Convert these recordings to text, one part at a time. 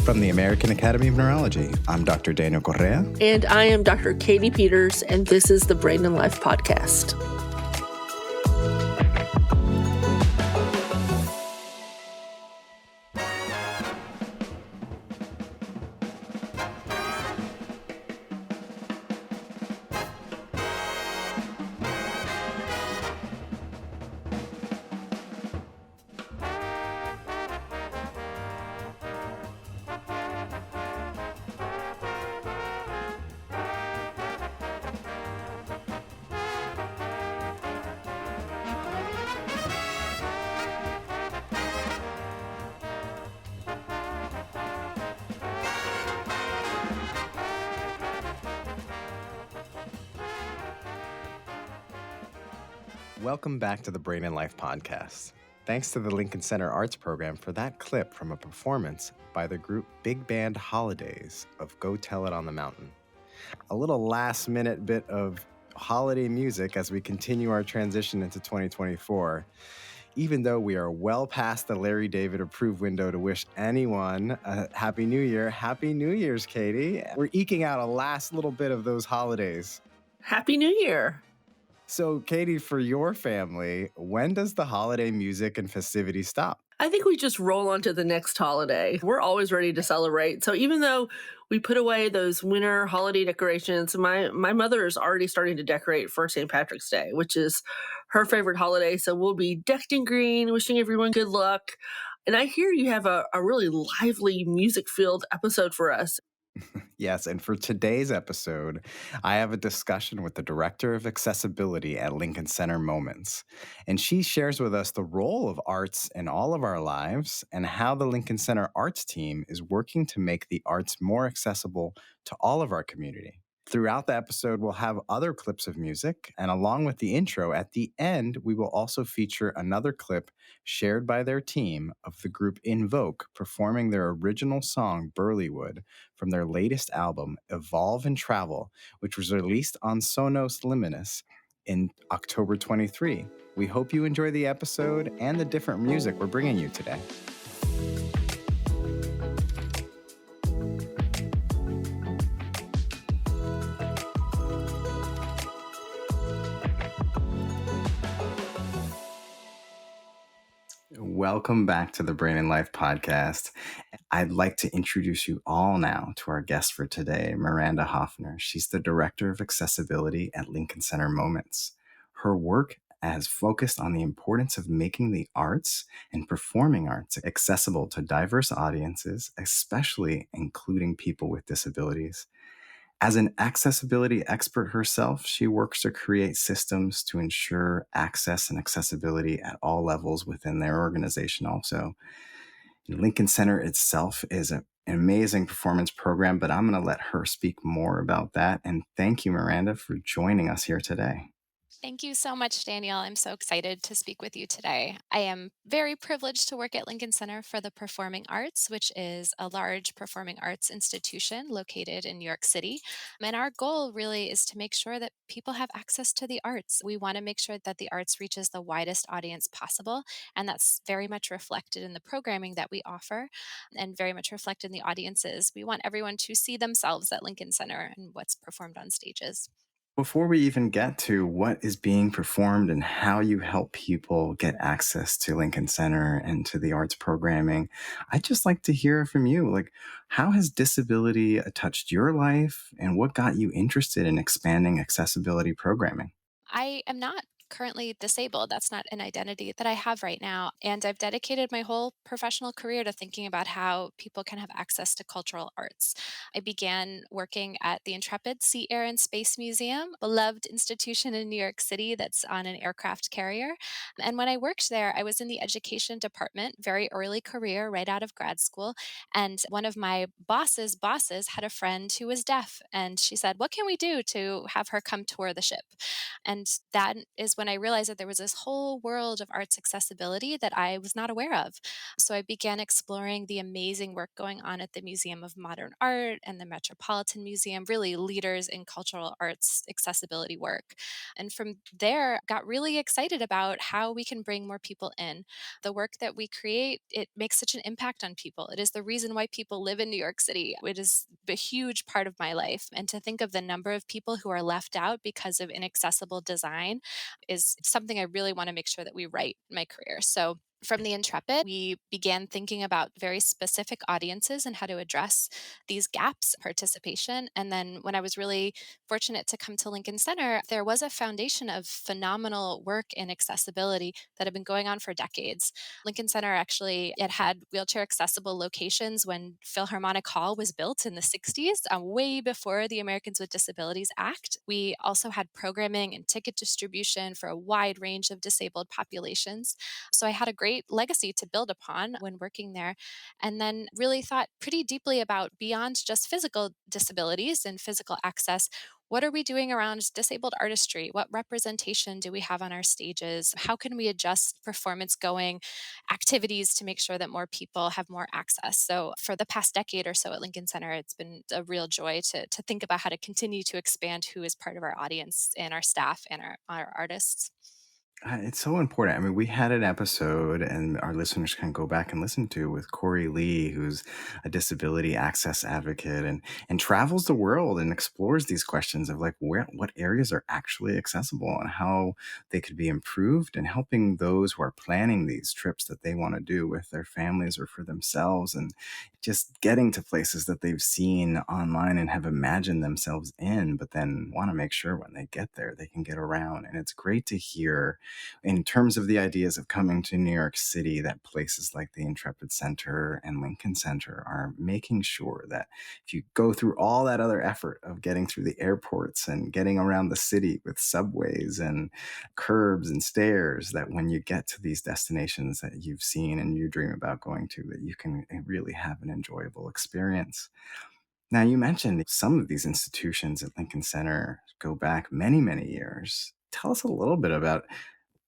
From the American Academy of Neurology, I'm Dr. Daniel Correa. And I am Dr. Katie Peters, and this is the Brain and Life Podcast. Welcome back to the Brain and Life Podcast. Thanks to the Lincoln Center Arts Program for that clip from a performance by the group Big Band Holidays of Go Tell It on the Mountain. A little last-minute bit of holiday music as we continue our transition into 2024. Even though we are well past the Larry David approved window to wish anyone a Happy New Year. Happy New Year's, Katie. We're eking out a last little bit of those holidays. Happy New Year. So, Katie, for your family, when does the holiday music and festivities stop? I think we just roll on to the next holiday. We're always ready to celebrate. So even though we put away those winter holiday decorations, my mother is already starting to decorate for St. Patrick's Day, which is her favorite holiday. So we'll be decked in green, wishing everyone good luck. And I hear you have a really lively music-filled episode for us. Yes, and for today's episode, I have a discussion with the Director of Accessibility at Lincoln Center Moments. And she shares with us the role of arts in all of our lives and how the Lincoln Center Arts team is working to make the arts more accessible to all of our community. Throughout the episode, we'll have other clips of music, and along with the intro, at the end, we will also feature another clip shared by their team of the group Invoke performing their original song, Burleywood, from their latest album, Evolve and Travel, which was released on Sonos Luminous in October 23. We hope you enjoy the episode and the different music we're bringing you today. Welcome back to the Brain and Life Podcast. I'd like to introduce you all now to our guest for today, Miranda Hoffner. She's the Director of Accessibility at Lincoln Center Moments. Her work has focused on the importance of making the arts and performing arts accessible to diverse audiences, especially including people with disabilities. As an accessibility expert herself, she works to create systems to ensure access and accessibility at all levels within their organization also. Lincoln Center itself is an amazing performance program, but I'm going to let her speak more about that. And thank you, Miranda, for joining us here today. Thank you so much, Daniel. I'm so excited to speak with you today. I am very privileged to work at Lincoln Center for the Performing Arts, which is a large performing arts institution located in New York City. And our goal really is to make sure that people have access to the arts. We want to make sure that the arts reaches the widest audience possible, and that's very much reflected in the programming that we offer and very much reflected in the audiences. We want everyone to see themselves at Lincoln Center and what's performed on stages. Before we even get to what is being performed and how you help people get access to Lincoln Center and to the arts programming, I'd just like to hear from you. Like, how has disability touched your life and what got you interested in expanding accessibility programming? I am not currently disabled. That's not an identity that I have right now. And I've dedicated my whole professional career to thinking about how people can have access to cultural arts. I began working at the Intrepid Sea, Air, and Space Museum, a beloved institution in New York City that's on an aircraft carrier. And when I worked there, I was in the education department, very early career, right out of grad school. And one of my bosses had a friend who was deaf. And she said, "What can we do to have her come tour the ship?" And that is when I realized that there was this whole world of arts accessibility that I was not aware of. So I began exploring the amazing work going on at the Museum of Modern Art and the Metropolitan Museum, really leaders in cultural arts accessibility work. And from there, got really excited about how we can bring more people in. The work that we create, it makes such an impact on people. It is the reason why people live in New York City. It is a huge part of my life. And to think of the number of people who are left out because of inaccessible design is something I really want to make sure that we write in my career. So from the Intrepid, we began thinking about very specific audiences and how to address these gaps, participation. And then when I was really fortunate to come to Lincoln Center, there was a foundation of phenomenal work in accessibility that had been going on for decades. Lincoln Center actually, it had wheelchair accessible locations when Philharmonic Hall was built in the 60s, way before the Americans with Disabilities Act. We also had programming and ticket distribution for a wide range of disabled populations. So I had a great legacy to build upon when working there. And then really thought pretty deeply about beyond just physical disabilities and physical access. What are we doing around disabled artistry? What representation do we have on our stages? How can we adjust performance going activities to make sure that more people have more access? So, for the past decade or so at Lincoln Center, it's been a real joy to think about how to continue to expand who is part of our audience and our staff and our artists. It's so important. I mean, we had an episode, and our listeners can go back and listen to with Corey Lee, who's a disability access advocate and travels the world and explores these questions of like what areas are actually accessible and how they could be improved, and helping those who are planning these trips that they want to do with their families or for themselves, and just getting to places that they've seen online and have imagined themselves in, but then want to make sure when they get there they can get around. And it's great to hear in terms of the ideas of coming to New York City, that places like the Intrepid Center and Lincoln Center are making sure that if you go through all that other effort of getting through the airports and getting around the city with subways and curbs and stairs, that when you get to these destinations that you've seen and you dream about going to, that you can really have an enjoyable experience. Now, you mentioned some of these institutions at Lincoln Center go back many, many years. Tell us a little bit about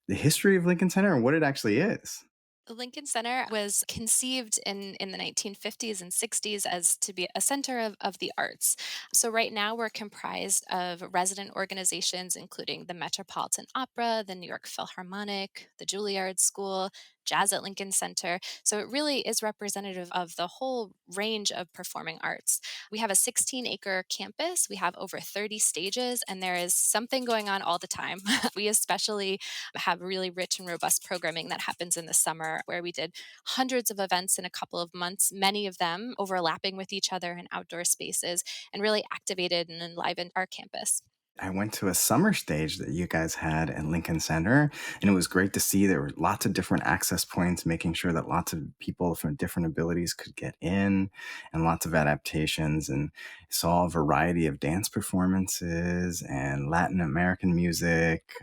the history of Lincoln Center and what it actually is. The Lincoln Center was conceived in the 1950s and 60s as to be a center of the arts. So, right now, we're comprised of resident organizations, including the Metropolitan Opera, the New York Philharmonic, the Juilliard School, Jazz at Lincoln Center. So, it really is representative of the whole range of performing arts. We have a 16-acre campus, we have over 30 stages, and there is something going on all the time. We especially have really rich and robust programming that happens in the summer where we did hundreds of events in a couple of months, many of them overlapping with each other in outdoor spaces, and really activated and enlivened our campus. I went to a summer stage that you guys had at Lincoln Center, and it was great to see there were lots of different access points, making sure that lots of people from different abilities could get in, and lots of adaptations, and saw a variety of dance performances and Latin American music,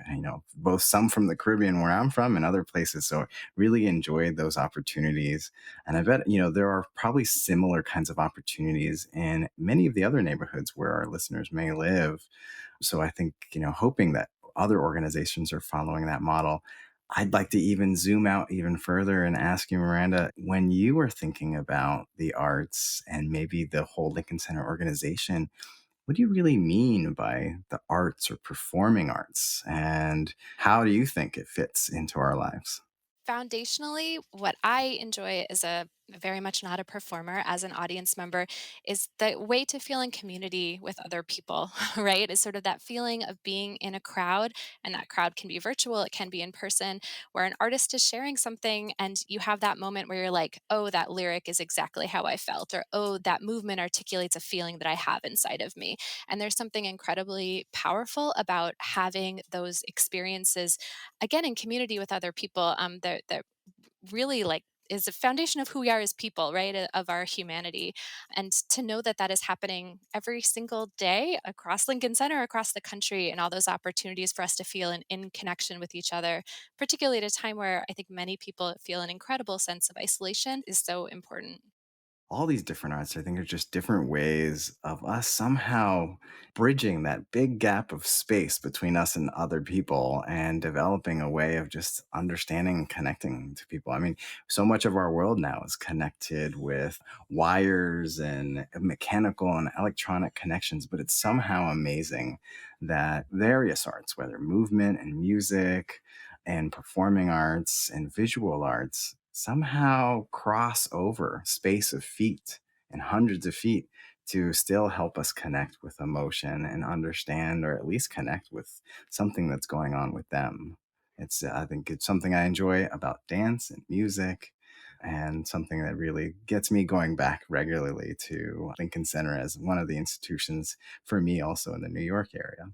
both some from the Caribbean where I'm from and other places. So really enjoyed those opportunities. And I bet, there are probably similar kinds of opportunities in many of the other neighborhoods where our listeners may live. So I think, hoping that other organizations are following that model. I'd like to even zoom out even further and ask you, Miranda, when you were thinking about the arts and maybe the whole Lincoln Center organization, what do you really mean by the arts or performing arts? And how do you think it fits into our lives? Foundationally, what I enjoy as a very much not a performer, as an audience member, is the way to feel in community with other people, right? Is sort of that feeling of being in a crowd, and that crowd can be virtual, it can be in person, where an artist is sharing something, and you have that moment where you're like, oh, that lyric is exactly how I felt, or oh, that movement articulates a feeling that I have inside of me. And there's something incredibly powerful about having those experiences again in community with other people that really like is the foundation of who we are as people, right? Of our humanity. And to know that that is happening every single day across Lincoln Center, across the country, and all those opportunities for us to feel in connection with each other, particularly at a time where I think many people feel an incredible sense of isolation, is so important. all these different arts, I think, are just different ways of us somehow bridging that big gap of space between us and other people and developing a way of just understanding and connecting to people. I mean, so much of our world now is connected with wires and mechanical and electronic connections, but it's somehow amazing that various arts, whether movement and music and performing arts and visual arts, somehow cross over space of feet and hundreds of feet to still help us connect with emotion and understand, or at least connect with something that's going on with them. I think it's something I enjoy about dance and music, and something that really gets me going back regularly to Lincoln Center as one of the institutions for me also in the New York area.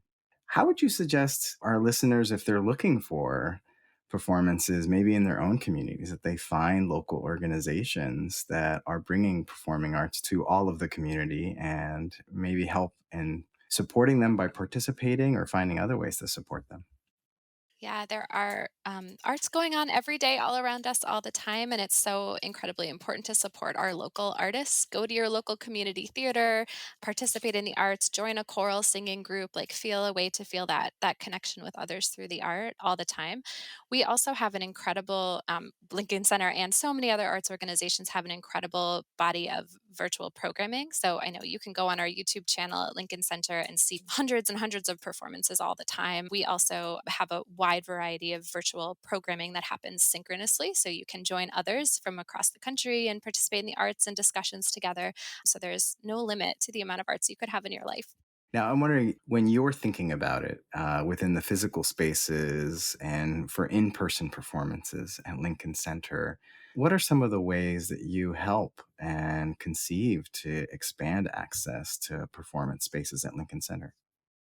How would you suggest our listeners, if they're looking for performances, maybe in their own communities, that they find local organizations that are bringing performing arts to all of the community and maybe help in supporting them by participating or finding other ways to support them? Yeah, there are arts going on every day all around us all the time, and it's so incredibly important to support our local artists. Go to your local community theater, participate in the arts, join a choral singing group, like feel a way to feel that connection with others through the art all the time. We also have an incredible Lincoln Center, and so many other arts organizations have an incredible body of virtual programming. So I know you can go on our YouTube channel at Lincoln Center and see hundreds and hundreds of performances all the time. We also have a wide variety of virtual programming that happens synchronously. So you can join others from across the country and participate in the arts and discussions together. So there's no limit to the amount of arts you could have in your life. Now, I'm wondering, when you're thinking about it within the physical spaces and for in person performances at Lincoln Center, what are some of the ways that you help and conceive to expand access to performance spaces at Lincoln Center?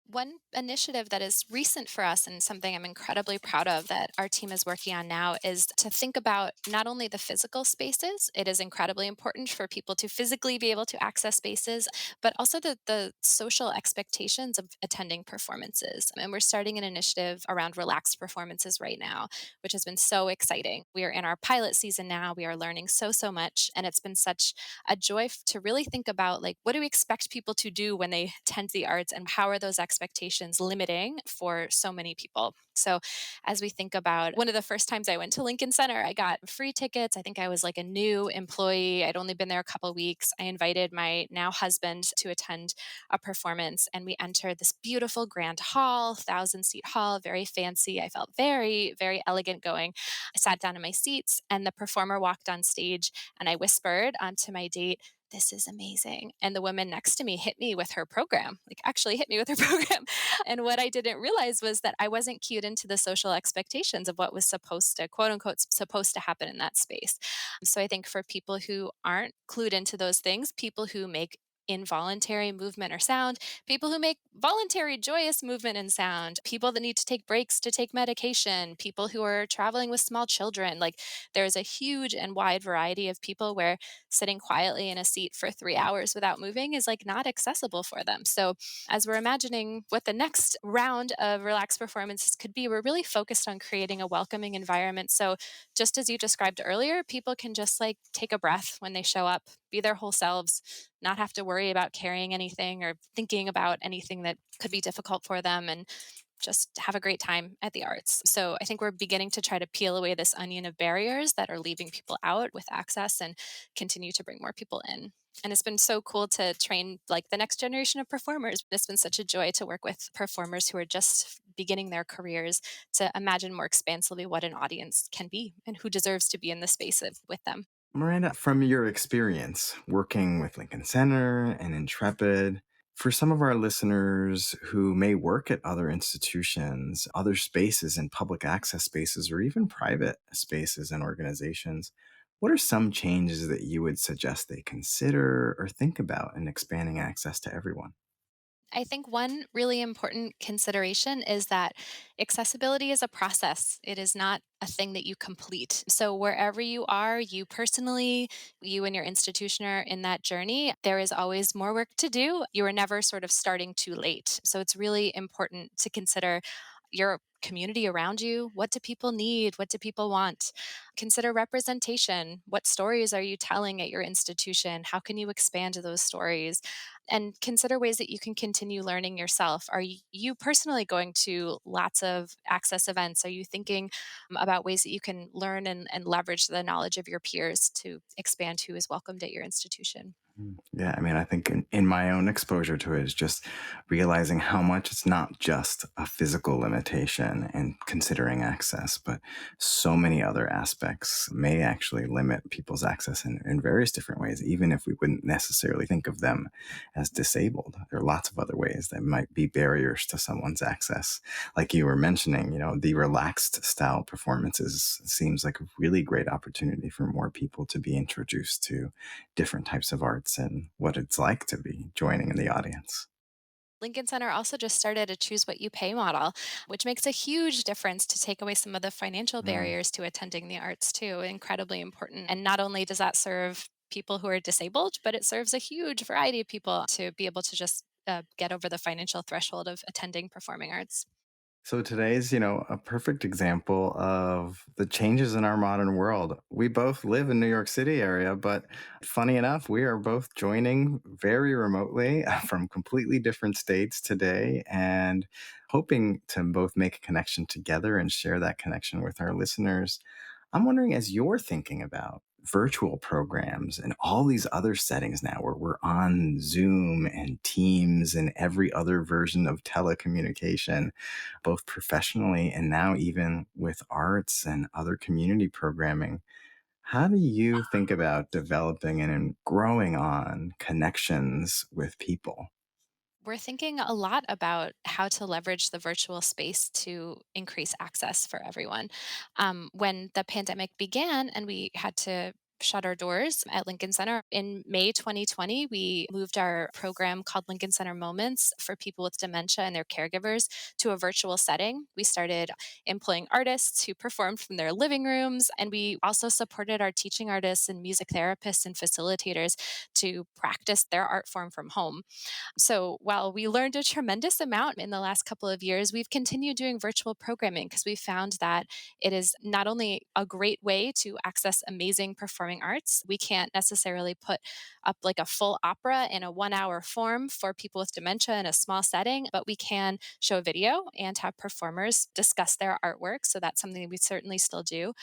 One initiative that is recent for us and something I'm incredibly proud of that our team is working on now is to think about not only the physical spaces, it is incredibly important for people to physically be able to access spaces, but also the social expectations of attending performances. And we're starting an initiative around relaxed performances right now, which has been so exciting. We are in our pilot season now. We are learning so much. And it's been such a joy to really think about like what do we expect people to do when they tend the arts and how are those expectations limiting for so many people. So as we think about one of the first times I went to Lincoln Center, I got free tickets. I think I was like a new employee. I'd only been there a couple weeks. I invited my now husband to attend a performance and we entered this beautiful grand hall, 1,000 seat hall, very fancy. I felt very elegant going. I sat down in my seats and the performer walked on stage and I whispered to my date, "This is amazing." And the woman next to me hit me with her program, like actually hit me with her program. And what I didn't realize was that I wasn't cued into the social expectations of what was supposed to, quote unquote, supposed to happen in that space. So I think for people who aren't clued into those things, people who make involuntary movement or sound, people who make voluntary joyous movement and sound, people that need to take breaks to take medication, people who are traveling with small children, like there's a huge and wide variety of people where sitting quietly in a seat for 3 hours without moving is like not accessible for them. So, as we're imagining what the next round of relaxed performances could be, we're really focused on creating a welcoming environment. So, just as you described earlier, people can just like take a breath when they show up, be their whole selves, not have to worry about carrying anything or thinking about anything that could be difficult for them. And just have a great time at the arts. So I think we're beginning to try to peel away this onion of barriers that are leaving people out with access and continue to bring more people in. And it's been so cool to train like the next generation of performers. It's been such a joy to work with performers who are just beginning their careers to imagine more expansively what an audience can be and who deserves to be in the space with them. Miranda, from your experience working with Lincoln Center and Intrepid, for some of our listeners who may work at other institutions, other spaces and public access spaces, or even private spaces and organizations, what are some changes that you would suggest they consider or think about in expanding access to everyone? I think one really important consideration is that accessibility is a process. It is not a thing that you complete. So, wherever you are, you personally, you and your institution are in that journey, there is always more work to do. You are never sort of starting too late. So, it's really important to consider your community around you. What do people need? What do people want? Consider representation. What stories are you telling at your institution? How can you expand those stories? And consider ways that you can continue learning yourself. Are you personally going to lots of access events? Are you thinking about ways that you can learn and leverage the knowledge of your peers to expand who is welcomed at your institution? Yeah, I mean, I think in my own exposure to it is just realizing how much it's not just a physical limitation and considering access, but so many other aspects may actually limit people's access in various different ways, even if we wouldn't necessarily think of them as disabled. There are lots of other ways that might be barriers to someone's access. Like you were mentioning, the relaxed style performances seems like a really great opportunity for more people to be introduced to different types of arts and what it's like to be joining in the audience. Lincoln Center also just started a choose what you pay model, which makes a huge difference to take away some of the financial Mm. barriers to attending the arts, too. Incredibly important. And not only does that serve people who are disabled, but it serves a huge variety of people to be able to just get over the financial threshold of attending performing arts. So today's, a perfect example of the changes in our modern world. We both live in New York City area, but funny enough, we are both joining very remotely from completely different states today and hoping to both make a connection together and share that connection with our listeners. I'm wondering, as you're thinking about virtual programs and all these other settings now where we're on Zoom and Teams and every other version of telecommunication, both professionally and now even with arts and other community programming. How do you think about developing and growing on connections with people? We're thinking a lot about how to leverage the virtual space to increase access for everyone. When the pandemic began and we had to shut our doors at Lincoln Center in May 2020, we moved our program called Lincoln Center Moments for people with dementia and their caregivers to a virtual setting. We started employing artists who performed from their living rooms, and we also supported our teaching artists and music therapists and facilitators to practice their art form from home. So while we learned a tremendous amount in the last couple of years, we've continued doing virtual programming because we found that it is not only a great way to access amazing performing arts, we can't necessarily put up like a full opera in a 1 hour form for people with dementia in a small setting, but we can show video and have performers discuss their artwork. So that's something that we certainly still do.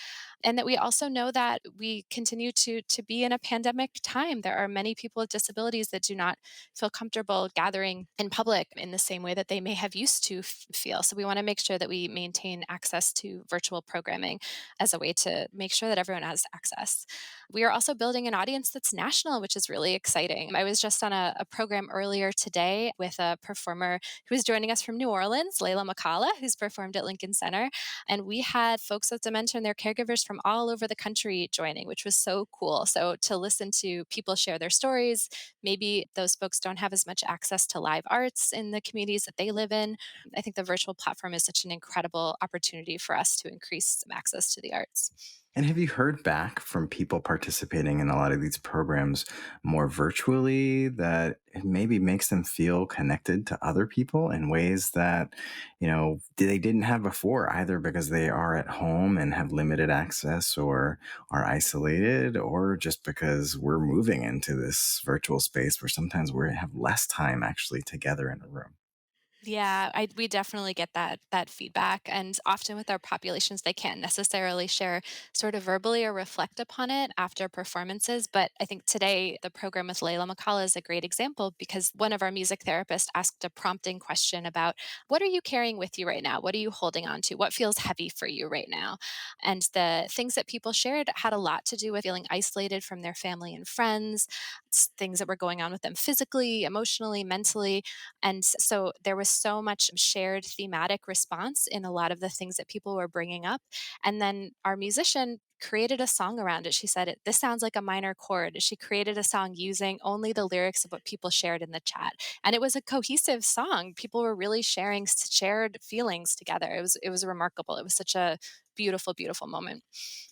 And that we also know that we continue to be in a pandemic time. There are many people with disabilities that do not feel comfortable gathering in public in the same way that they may have used to feel. So we want to make sure that we maintain access to virtual programming as a way to make sure that everyone has access. We are also building an audience that's national, which is really exciting. I was just on a program earlier today with a performer who is joining us from New Orleans, Layla McCalla, who's performed at Lincoln Center. And we had folks with dementia and their caregivers from all over the country joining, which was so cool. So to listen to people share their stories, maybe those folks don't have as much access to live arts in the communities that they live in. I think the virtual platform is such an incredible opportunity for us to increase access to the arts. And have you heard back from people participating in a lot of these programs more virtually that it maybe makes them feel connected to other people in ways that, they didn't have before, either because they are at home and have limited access or are isolated, or just because we're moving into this virtual space where sometimes we have less time actually together in a room? Yeah, we definitely get that feedback, and often with our populations, they can't necessarily share sort of verbally or reflect upon it after performances. But I think today the program with Layla McCall is a great example because one of our music therapists asked a prompting question about what are you carrying with you right now? What are you holding on to? What feels heavy for you right now? And the things that people shared had a lot to do with feeling isolated from their family and friends, things that were going on with them physically, emotionally, mentally, and so there was so much shared thematic response in a lot of the things that people were bringing up. And then our musician created a song around it. She said, this sounds like a minor chord. She created a song using only the lyrics of what people shared in the chat. And it was a cohesive song. People were really sharing shared feelings together. It was remarkable. It was such a beautiful, beautiful moment.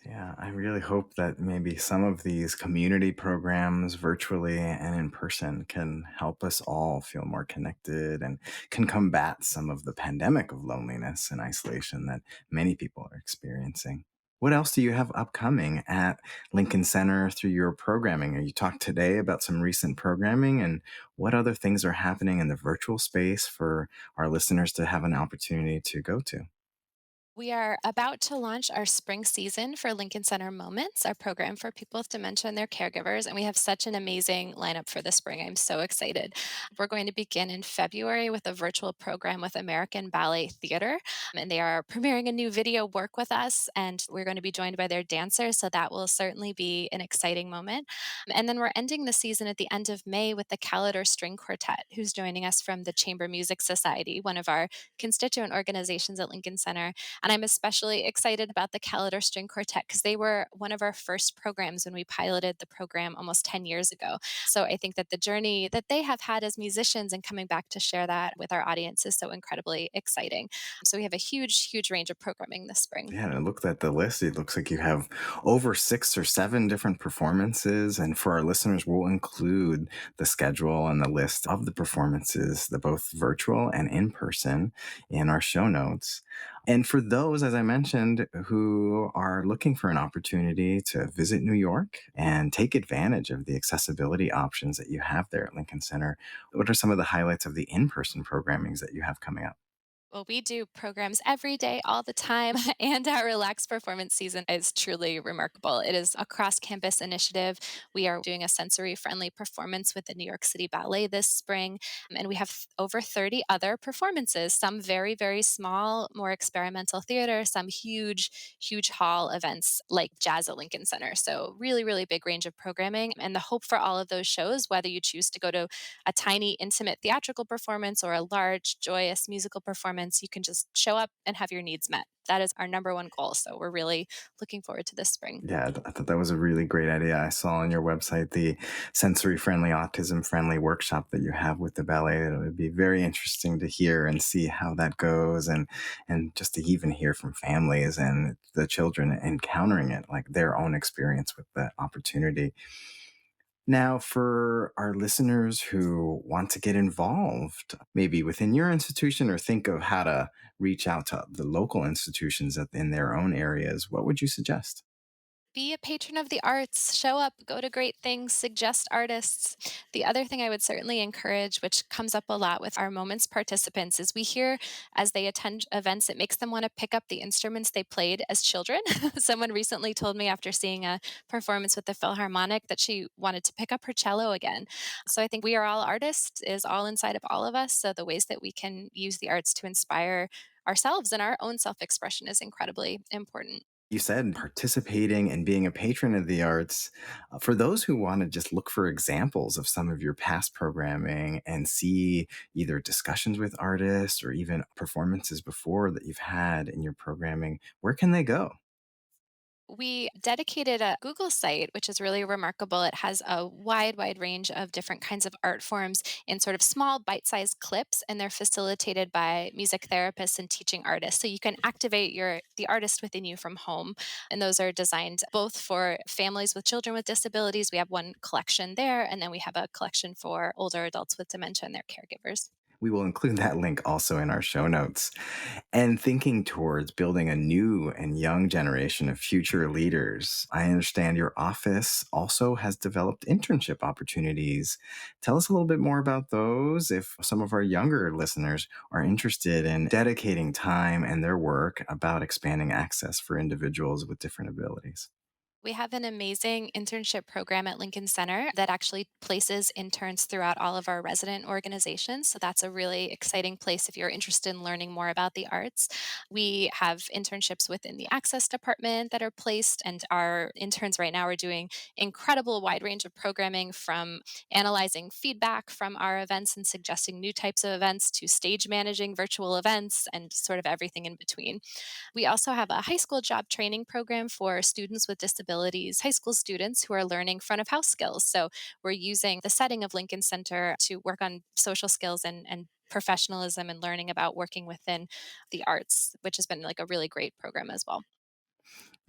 Yeah, I really hope that maybe some of these community programs, virtually and in person, can help us all feel more connected and can combat some of the pandemic of loneliness and isolation that many people are experiencing. What else do you have upcoming at Lincoln Center through your programming? You talked today about some recent programming, and what other things are happening in the virtual space for our listeners to have an opportunity to go to? We are about to launch our spring season for Lincoln Center Moments, our program for people with dementia and their caregivers. And we have such an amazing lineup for the spring. I'm so excited. We're going to begin in February with a virtual program with American Ballet Theater. And they are premiering a new video work with us. And we're going to be joined by their dancers. So that will certainly be an exciting moment. And then we're ending the season at the end of May with the Callidor String Quartet, who's joining us from the Chamber Music Society, one of our constituent organizations at Lincoln Center. And I'm especially excited about the Callidor String Quartet because they were one of our first programs when we piloted the program almost 10 years ago. So I think that the journey that they have had as musicians and coming back to share that with our audience is so incredibly exciting. So we have a huge, huge range of programming this spring. Yeah, and I looked at the list. It looks like you have over 6 or 7 different performances. And for our listeners, we'll include the schedule and the list of the performances, the both virtual and in person, in our show notes. And for those, as I mentioned, who are looking for an opportunity to visit New York and take advantage of the accessibility options that you have there at Lincoln Center, what are some of the highlights of the in person programmings that you have coming up? Well, we do programs every day, all the time, and our relaxed performance season is truly remarkable. It is a cross campus initiative. We are doing a sensory friendly performance with the New York City Ballet this spring, and we have over 30 other performances, some very, very small, more experimental theater, some huge, huge hall events like Jazz at Lincoln Center. So, really, really big range of programming. And the hope for all of those shows, whether you choose to go to a tiny, intimate theatrical performance or a large, joyous musical performance, you can just show up and have your needs met. That is our number one goal. So we're really looking forward to this spring. Yeah, I thought that was a really great idea. I saw on your website the sensory friendly, autism friendly workshop that you have with the ballet. It would be very interesting to hear and see how that goes, and just to even hear from families and the children encountering it, like their own experience with the opportunity. Now, for our listeners who want to get involved, maybe within your institution or think of how to reach out to the local institutions in their own areas, what would you suggest? Be a patron of the arts, show up, go to great things, suggest artists. The other thing I would certainly encourage, which comes up a lot with our moments participants, is we hear as they attend events, it makes them want to pick up the instruments they played as children. Someone recently told me after seeing a performance with the Philharmonic that she wanted to pick up her cello again. So I think we are all artists, is all inside of all of us. So the ways that we can use the arts to inspire ourselves and our own self expression is incredibly important. You said participating and being a patron of the arts. For those who want to just look for examples of some of your past programming and see either discussions with artists or even performances before that you've had in your programming, where can they go? We dedicated a Google site, which is really remarkable. It has a wide, wide range of different kinds of art forms in sort of small, bite sized clips, and they're facilitated by music therapists and teaching artists. So you can activate the artist within you from home. And those are designed both for families with children with disabilities. We have one collection there, and then we have a collection for older adults with dementia and their caregivers. We will include that link also in our show notes. And thinking towards building a new and young generation of future leaders, I understand your office also has developed internship opportunities. Tell us a little bit more about those if some of our younger listeners are interested in dedicating time and their work about expanding access for individuals with different abilities. We have an amazing internship program at Lincoln Center that actually places interns throughout all of our resident organizations. So that's a really exciting place if you're interested in learning more about the arts. We have internships within the access department that are placed, and our interns right now are doing incredible wide range of programming from analyzing feedback from our events and suggesting new types of events to stage managing virtual events and sort of everything in between. We also have a high school job training program for students with disabilities, high school students who are learning front of house skills. So we're using the setting of Lincoln Center to work on social skills and professionalism and learning about working within the arts, which has been like a really great program as well.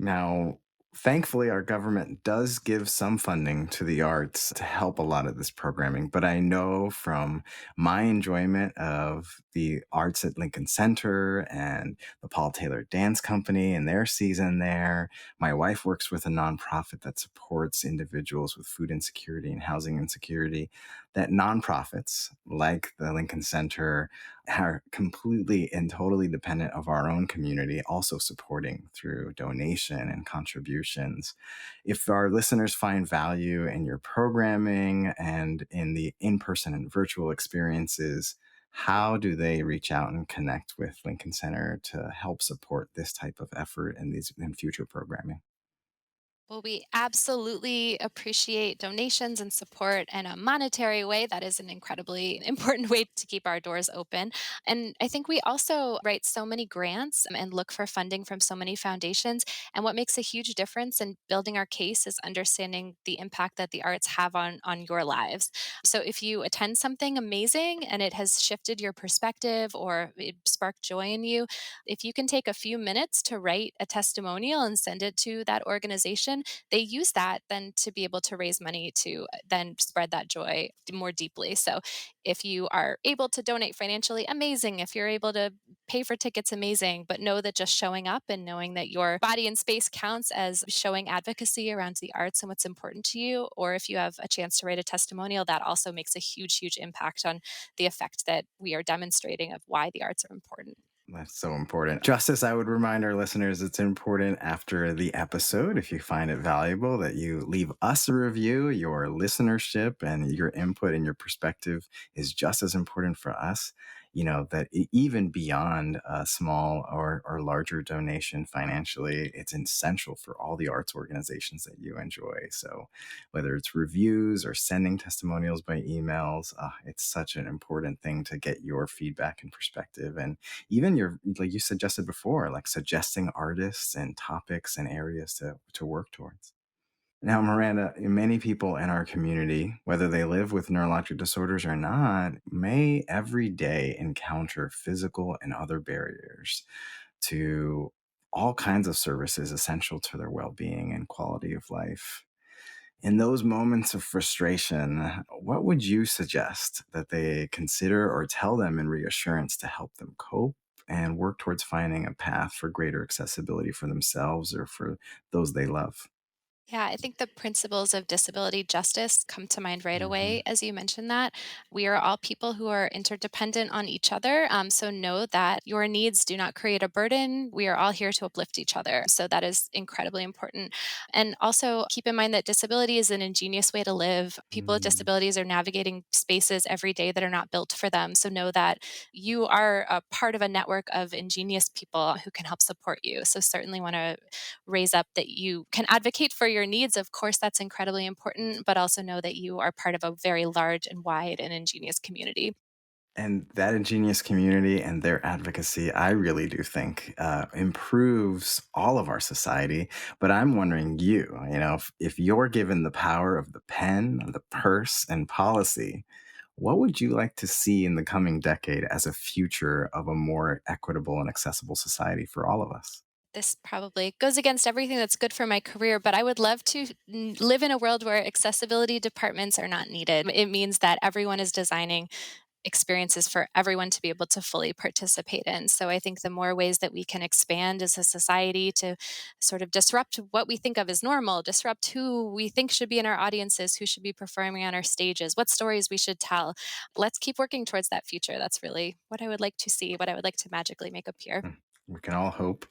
Now, thankfully, our government does give some funding to the arts to help a lot of this programming. But I know from my enjoyment of the arts at Lincoln Center and the Paul Taylor Dance Company and their season there, my wife works with a nonprofit that supports individuals with food insecurity and housing insecurity, that nonprofits like the Lincoln Center are completely and totally dependent of our own community, also supporting through donation and contributions. If our listeners find value in your programming and in the in person and virtual experiences, how do they reach out and connect with Lincoln Center to help support this type of effort and these in future programming? Well, we absolutely appreciate donations and support in a monetary way. That is an incredibly important way to keep our doors open. And I think we also write so many grants and look for funding from so many foundations. And what makes a huge difference in building our case is understanding the impact that the arts have on your lives. So if you attend something amazing and it has shifted your perspective or it sparked joy in you, if you can take a few minutes to write a testimonial and send it to that organization, they use that then to be able to raise money to then spread that joy more deeply. So if you are able to donate financially, amazing. If you're able to pay for tickets, amazing. But know that just showing up and knowing that your body and space counts as showing advocacy around the arts and what's important to you, or if you have a chance to write a testimonial, that also makes a huge, huge impact on the effect that we are demonstrating of why the arts are important. That's so important. Justice, I would remind our listeners it's important after the episode, if you find it valuable, that you leave us a review. Your listenership and your input and your perspective is just as important for us. You know, that even beyond a small or larger donation financially, it's essential for all the arts organizations that you enjoy. So, whether it's reviews or sending testimonials by emails, it's such an important thing to get your feedback and perspective. And even your, like you suggested before, like suggesting artists and topics and areas to work towards. Now, Miranda, many people in our community, whether they live with neurologic disorders or not, may every day encounter physical and other barriers to all kinds of services essential to their well-being and quality of life. In those moments of frustration, what would you suggest that they consider or tell them in reassurance to help them cope and work towards finding a path for greater accessibility for themselves or for those they love? Yeah, I think the principles of disability justice come to mind right Hmm. away as you mentioned that. We are all people who are interdependent on each other. So know that your needs do not create a burden. We are all here to uplift each other. So that is incredibly important. And also keep in mind that disability is an ingenious way to live. People with Mm. disabilities are navigating spaces every day that are not built for them. So know that you are a part of a network of ingenious people who can help support you. So certainly want to raise up that you can advocate for your needs. Of course, that's incredibly important, but also know that you are part of a very large and wide and ingenious community. And that ingenious community and their advocacy, I really do think improves all of our society. But I'm wondering, if you're given the power of the pen, the purse, and policy, what would you like to see in the coming decade as a future of a more equitable and accessible society for all of us? This probably goes against everything that's good for my career, but I would love to live in a world where accessibility departments are not needed. It means that everyone is designing experiences for everyone to be able to fully participate in. So I think the more ways that we can expand as a society to sort of disrupt what we think of as normal, disrupt who we think should be in our audiences, who should be performing on our stages, what stories we should tell. Let's keep working towards that future. That's really what I would like to see, what I would like to magically make appear. Mm. We can all hope.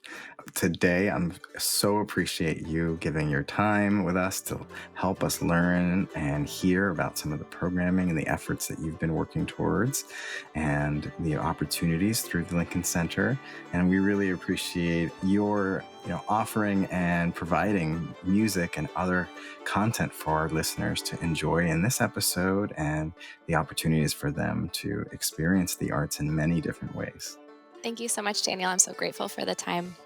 Today, I'm so appreciate you giving your time with us to help us learn and hear about some of the programming and the efforts that you've been working towards and the opportunities through the Lincoln Center. And we really appreciate your offering and providing music and other content for our listeners to enjoy in this episode and the opportunities for them to experience the arts in many different ways. Thank you so much, Daniel. I'm so grateful for the time.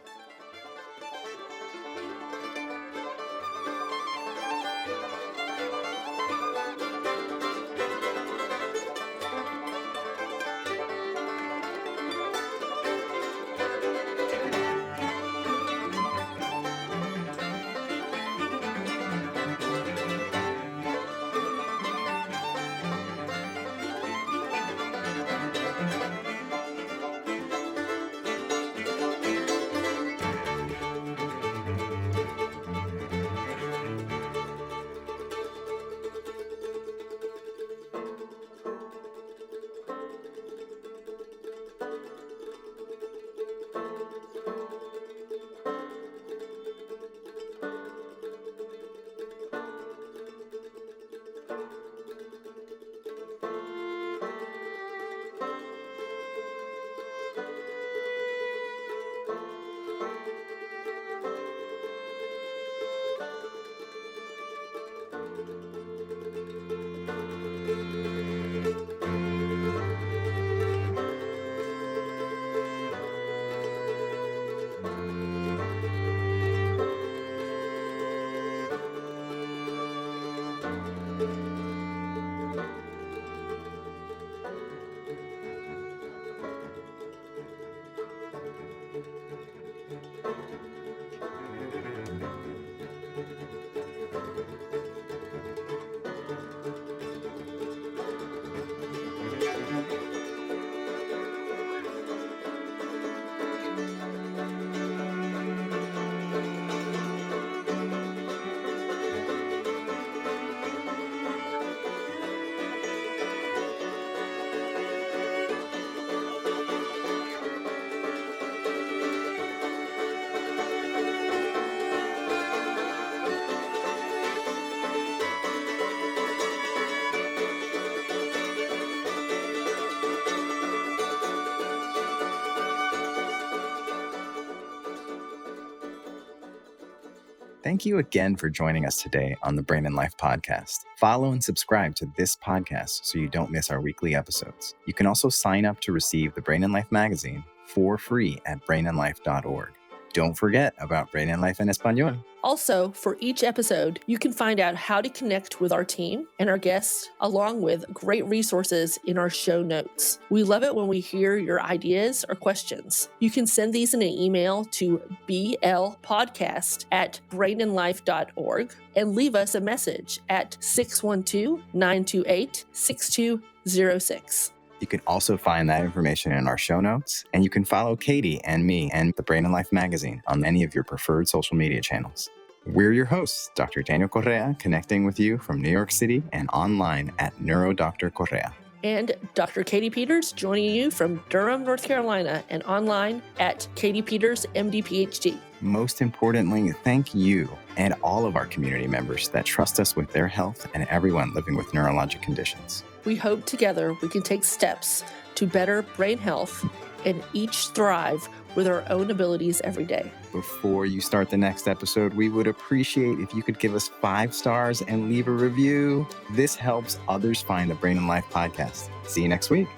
Thank you again for joining us today on the Brain and Life podcast. Follow and subscribe to this podcast so you don't miss our weekly episodes. You can also sign up to receive the Brain and Life magazine for free at brainandlife.org. Don't forget about Brain and Life en Español. Also, for each episode, you can find out how to connect with our team and our guests, along with great resources in our show notes. We love it when we hear your ideas or questions. You can send these in an email to blpodcast@brainandlife.org and leave us a message at 612-928-6206. You can also find that information in our show notes, and you can follow Katie and me and the Brain and Life magazine on any of your preferred social media channels. We're your hosts, Dr. Daniel Correa, connecting with you from New York City and online at NeuroDr. Correa. And Dr. Katie Peters joining you from Durham, North Carolina, and online at Katie Peters, MD, PhD. Most importantly, thank you and all of our community members that trust us with their health and everyone living with neurologic conditions. We hope together we can take steps to better brain health and each thrive with our own abilities every day. Before you start the next episode, we would appreciate if you could give us 5 stars and leave a review. This helps others find the Brain and Life podcast. See you next week.